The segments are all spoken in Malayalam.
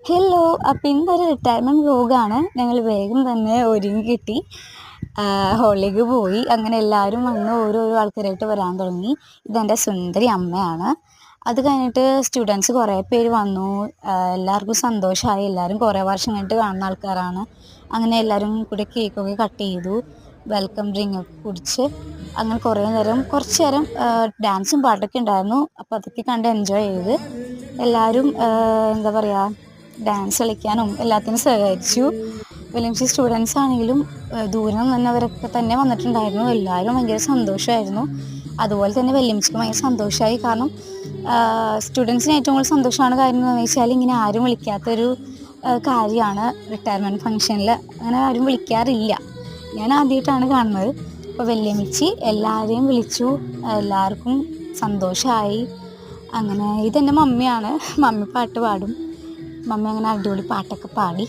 ഹലോ, അപ്പം ഇന്നൊരു റിട്ടയർമെൻറ്റ് വ്ലോഗാണ്. ഞങ്ങൾ വേഗം തന്നെ ഒരുങ്ങി കിട്ടി ഹോളിലേക്ക് പോയി. അങ്ങനെ എല്ലാവരും വന്ന് ഓരോരോ ആൾക്കാരായിട്ട് വരാൻ തുടങ്ങി. ഇതെൻ്റെ സുന്ദരി അമ്മയാണ്. അത് കഴിഞ്ഞിട്ട് സ്റ്റുഡൻസ് കുറേ പേര് വന്നു. എല്ലാവർക്കും സന്തോഷമായി. എല്ലാവരും കുറേ വർഷം കഴിഞ്ഞിട്ട് കാണുന്ന ആൾക്കാരാണ്. അങ്ങനെ എല്ലാവരും കൂടെ കേക്കൊക്കെ കട്ട് ചെയ്തു, വെൽക്കം ഡ്രിങ്കൊക്കെ കുടിച്ച് അങ്ങനെ കുറച്ച് നേരം ഡാൻസും പാട്ടൊക്കെ ഉണ്ടായിരുന്നു. അപ്പോൾ അതൊക്കെ കണ്ട് എൻജോയ് ചെയ്ത് എല്ലാവരും എന്താ പറയുക, ഡാൻസ് കളിക്കാനും എല്ലാത്തിനും സഹകരിച്ചു. വില്യംസ് സ്റ്റുഡൻസ് ആണെങ്കിലും ദൂരം നിന്നവരൊക്കെ തന്നെ വന്നിട്ടുണ്ടായിരുന്നു. എല്ലാവരും ഭയങ്കര സന്തോഷമായിരുന്നു. അതുപോലെ തന്നെ വില്യംസ്ക്ക് ഭയങ്കര സന്തോഷമായി. കാരണം സ്റ്റുഡൻസിന് ഏറ്റവും കൂടുതൽ സന്തോഷമാണ് കാര്യം എന്താണെന്ന് വെച്ചാൽ ഇങ്ങനെ ആരും വിളിക്കാത്തൊരു കാര്യമാണ് റിട്ടയർമെൻറ്റ് ഫംഗ്ഷനിൽ. അങ്ങനെ ആരും വിളിക്കാറില്ല. ഞാൻ ആദ്യമായിട്ടാണ് കാണുന്നത്. അപ്പോൾ വല്യമ്മച്ചി എല്ലാവരെയും വിളിച്ചു, എല്ലാവർക്കും സന്തോഷമായി. അങ്ങനെ ഇതെൻ്റെ മമ്മിയാണ്. മമ്മി പാട്ട് പാടും. മമ്മി അങ്ങനെ അടിപൊളി പാട്ടൊക്കെ പാടി.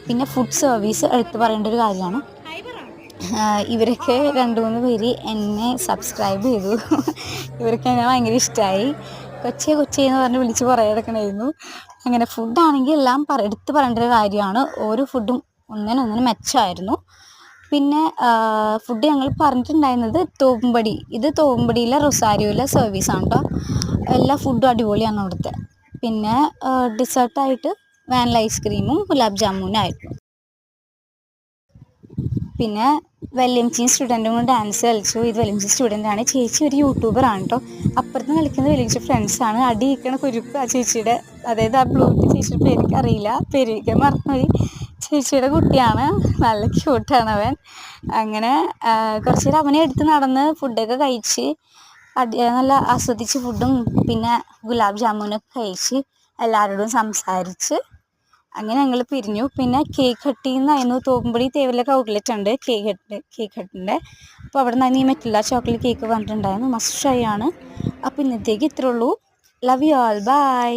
പിന്നെ ഫുഡ് സർവീസ് എടുത്ത് പറയേണ്ട ഒരു കാര്യമാണ്. ഇവരൊക്കെ 2-3 പേര് എന്നെ സബ്സ്ക്രൈബ് ചെയ്തു. ഇവരൊക്കെ എന്നെ ഭയങ്കര ഇഷ്ടമായി. കൊച്ചേ കൊച്ചേ എന്ന് പറഞ്ഞ് വിളിച്ച് പറയണമായിരുന്നു. അങ്ങനെ ഫുഡാണെങ്കിൽ എല്ലാം എടുത്ത് പറയേണ്ട ഒരു കാര്യമാണ്. ഓരോ ഫുഡും ഒന്നിനൊന്നിനും മെച്ചമായിരുന്നു. പിന്നെ ഫുഡ് ഞങ്ങൾ പറഞ്ഞിട്ടുണ്ടായിരുന്നത് തോപ്പുംപടി. ഇത് തോപ്പുംപടിയിലെ റൊസാരിയോയിലെ സർവീസാണ് കേട്ടോ. എല്ലാ ഫുഡും അടിപൊളിയാണ് അവിടുത്തെ. പിന്നെ ഡിസേർട്ടായിട്ട് വാനില ഐസ്ക്രീമും ഗുലാബ് ജാമുനായിരുന്നു. പിന്നെ വെല്ലിംച്ചിയും സ്റ്റുഡൻറ്റും കൂടെ ഡാൻസ് കളിച്ചു. ഇത് വെല്ലിംച്ചി സ്റ്റുഡൻ്റാണ്. ചേച്ചി ഒരു യൂട്യൂബറാണ് കേട്ടോ. അപ്പുറത്ത് കളിക്കുന്നത് വെല്ലിംച്ചി ഫ്രണ്ട്സാണ്. അടി നിൽക്കണ കുരുക്ക് ആ ചേച്ചിയുടെ, അതായത് ആ ബ്ലൂട്ട് ചേച്ചിയുടെ പേര് അറിയില്ല, പേര് മറന്നുപോയി. ചേച്ചിയുടെ കുട്ടിയാണ്. നല്ല ക്യൂട്ടാണ് അവൻ. അങ്ങനെ കുറച്ച് നേരം അവനെ എടുത്ത് നടന്ന് ഫുഡൊക്കെ കഴിച്ച് നല്ല ആസ്വദിച്ച് ഫുഡും പിന്നെ ഗുലാബ് ജാമുനൊക്കെ കഴിച്ച് എല്ലാവരോടും സംസാരിച്ച് അങ്ങനെ ഞങ്ങൾ പിരിഞ്ഞു. പിന്നെ കേക്ക് കട്ടിന്നായിരുന്നു. തോപ്പുംപടി തേവലൊക്കെ ഔട്ട്ലെറ്റ് ഉണ്ട് കേക്ക് കട്ടിൻ്റെ. അപ്പോൾ അവിടെ നിന്ന് ഈ മെറ്റില്ല ചോക്ലേറ്റ് കേക്ക് പറഞ്ഞിട്ടുണ്ടായിരുന്നു. മസ്റ്റ് ട്രൈ ആണ്. അപ്പോൾ ഇന്നത്തേക്ക് ഇത്രേ ഉള്ളൂ. Love you all. ബൈ.